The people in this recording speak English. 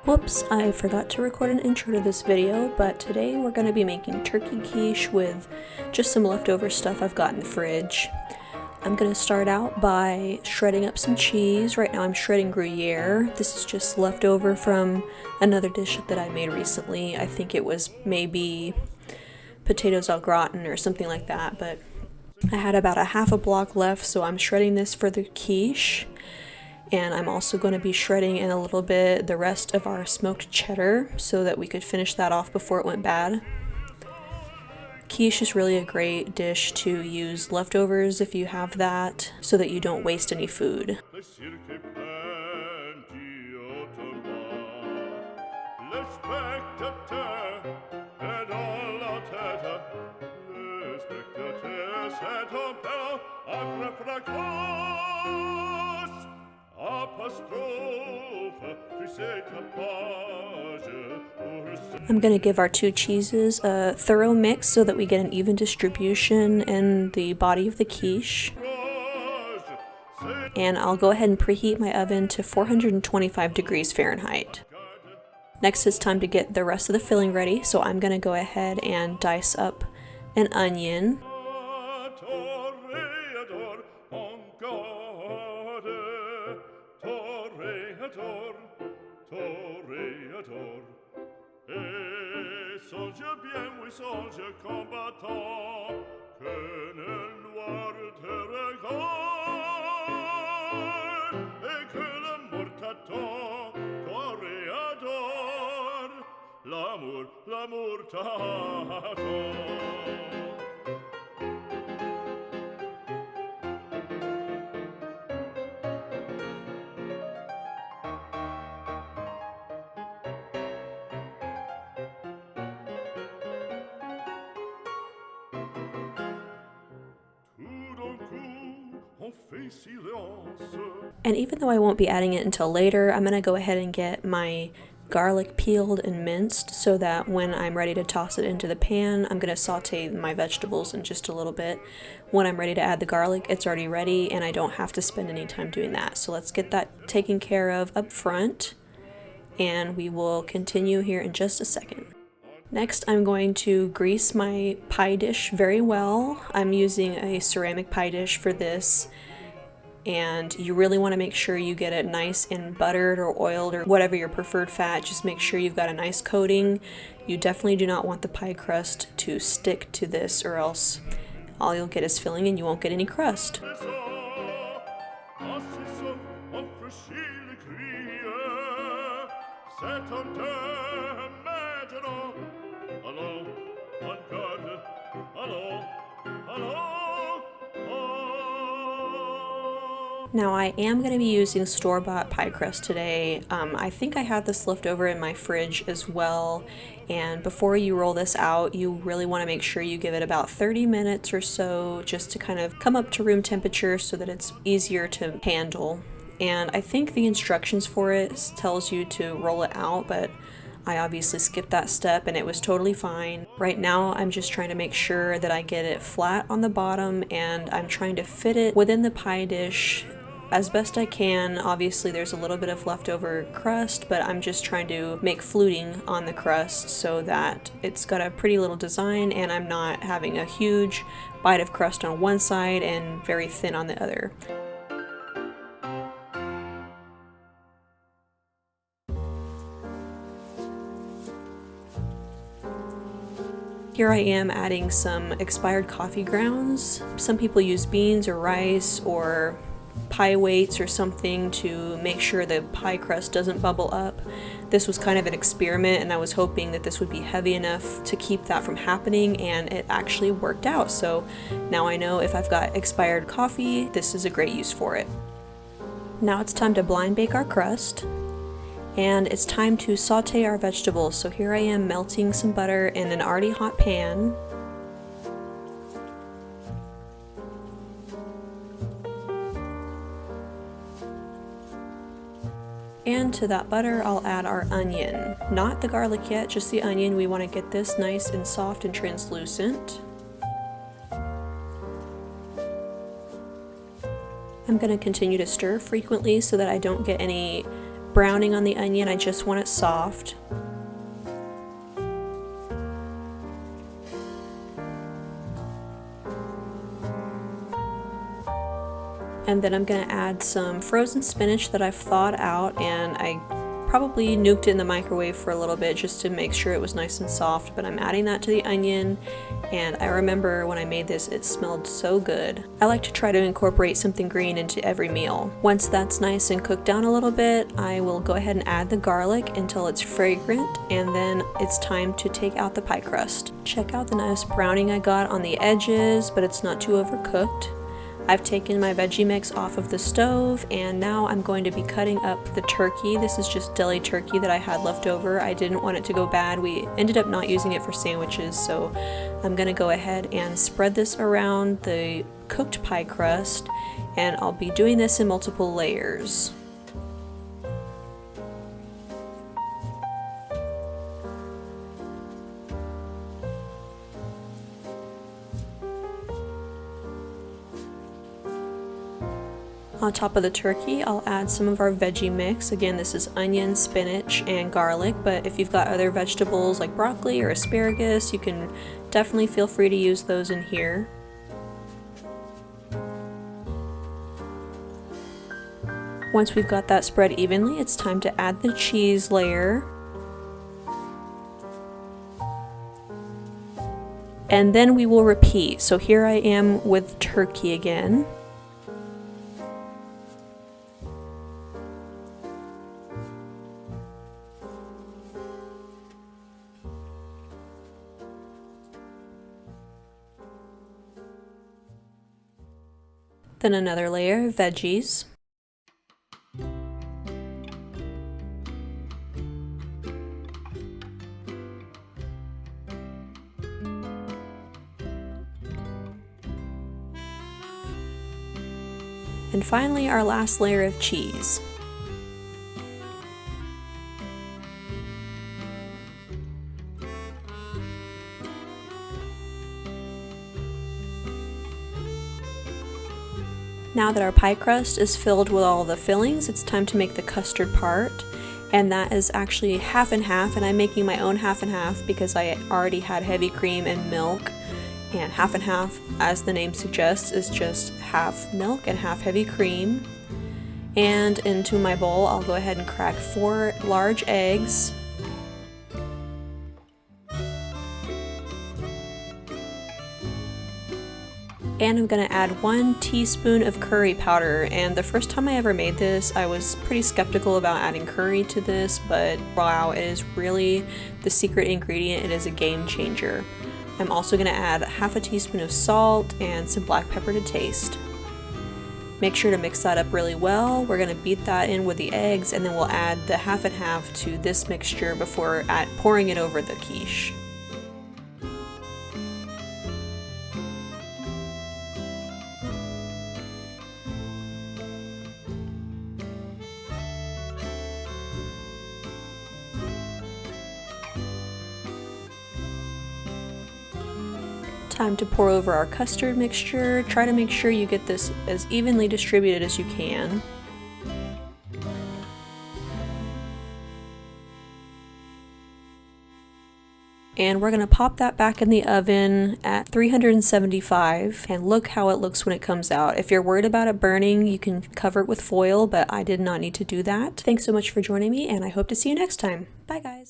Whoops, I forgot to record an intro to this video, but today we're going to be making turkey quiche with just some leftover stuff I've got in the fridge. I'm going to start out by shredding up some cheese. Right now I'm shredding Gruyere. This is just leftover from another dish that I made recently. I think it was maybe potatoes au gratin or something like that, but I had about a half a block left, so I'm shredding this for the quiche. And I'm also going to be shredding in a little bit the rest of our smoked cheddar so that we could finish that off before it went bad. Quiche is really a great dish to use leftovers if you have that, so that you don't waste any food. I'm going to give our two cheeses a thorough mix so that we get an even distribution in the body of the quiche. And I'll go ahead and preheat my oven to 425 degrees Fahrenheit. Next it's time to get the rest of the filling ready, so I'm going to go ahead and dice up an onion. And even though I won't be adding it until later, I'm going to go ahead and get my garlic peeled and minced so that when I'm ready to toss it into the pan, I'm going to saute my vegetables in just a little bit. When I'm ready to add the garlic, it's already ready and I don't have to spend any time doing that. So let's get that taken care of up front, and we will continue here in just a second. Next, I'm going to grease my pie dish very well. I'm using a ceramic pie dish for this, and you really want to make sure you get it nice and buttered or oiled or whatever your preferred fat. Just make sure you've got a nice coating. You definitely do not want the pie crust to stick to this, or else all you'll get is filling and you won't get any crust. Now I am going to be using store-bought pie crust today. I think I had this left over in my fridge as well, and before you roll this out you really want to make sure you give it about 30 minutes or so just to kind of come up to room temperature so that it's easier to handle. And I think the instructions for it tells you to roll it out, but I obviously skipped that step and it was totally fine. Right now I'm just trying to make sure that I get it flat on the bottom, and I'm trying to fit it within the pie dish as best I can. Obviously there's a little bit of leftover crust, but I'm just trying to make fluting on the crust so that it's got a pretty little design and I'm not having a huge bite of crust on one side and very thin on the other. Here I am adding some expired coffee grounds. Some people use beans or rice or pie weights or something to make sure the pie crust doesn't bubble up. This was kind of an experiment, and I was hoping that this would be heavy enough to keep that from happening, and it actually worked out. So now I know if I've got expired coffee, this is a great use for it. Now it's time to blind bake our crust, and it's time to saute our vegetables. So here I am melting some butter in an already hot pan. And to that butter, I'll add our onion. Not the garlic yet, just the onion. We want to get this nice and soft and translucent. I'm going to continue to stir frequently so that I don't get any browning on the onion, I just want it soft. And then I'm going to add some frozen spinach that I've thawed out, and I probably nuked it in the microwave for a little bit just to make sure it was nice and soft, but I'm adding that to the onion, and I remember when I made this it smelled so good. I like to try to incorporate something green into every meal. Once that's nice and cooked down a little bit, I will go ahead and add the garlic until it's fragrant, and then it's time to take out the pie crust. Check out the nice browning I got on the edges, but it's not too overcooked. I've taken my veggie mix off of the stove, and now I'm going to be cutting up the turkey. This is just deli turkey that I had left over. I didn't want it to go bad. We ended up not using it for sandwiches, so I'm going to go ahead and spread this around the cooked pie crust, and I'll be doing this in multiple layers. On top of the turkey, I'll add some of our veggie mix. Again, this is onion, spinach, and garlic, but if you've got other vegetables like broccoli or asparagus, you can definitely feel free to use those in here. Once we've got that spread evenly, it's time to add the cheese layer. And then we will repeat. So here I am with turkey again. Then another layer of veggies. And finally, our last layer of cheese. Now that our pie crust is filled with all the fillings, it's time to make the custard part, and that is actually half and half, and I'm making my own half and half because I already had heavy cream and milk, and half, as the name suggests, is just half milk and half heavy cream. And into my bowl, I'll go ahead and crack 4 large eggs. And I'm going to add 1 teaspoon of curry powder, and the first time I ever made this I was pretty skeptical about adding curry to this, but wow, it is really the secret ingredient. It is a game changer. I'm also going to add half a teaspoon of salt and some black pepper to taste. Make sure to mix that up really well. We're going to beat that in with the eggs, and then we'll add the half and half to this mixture before pouring it over the quiche. Time to pour over our custard mixture. Try to make sure you get this as evenly distributed as you can. And we're going to pop that back in the oven at 375, and look how it looks when it comes out. If you're worried about it burning, you can cover it with foil, but I did not need to do that. Thanks so much for joining me, and I hope to see you next time. Bye guys!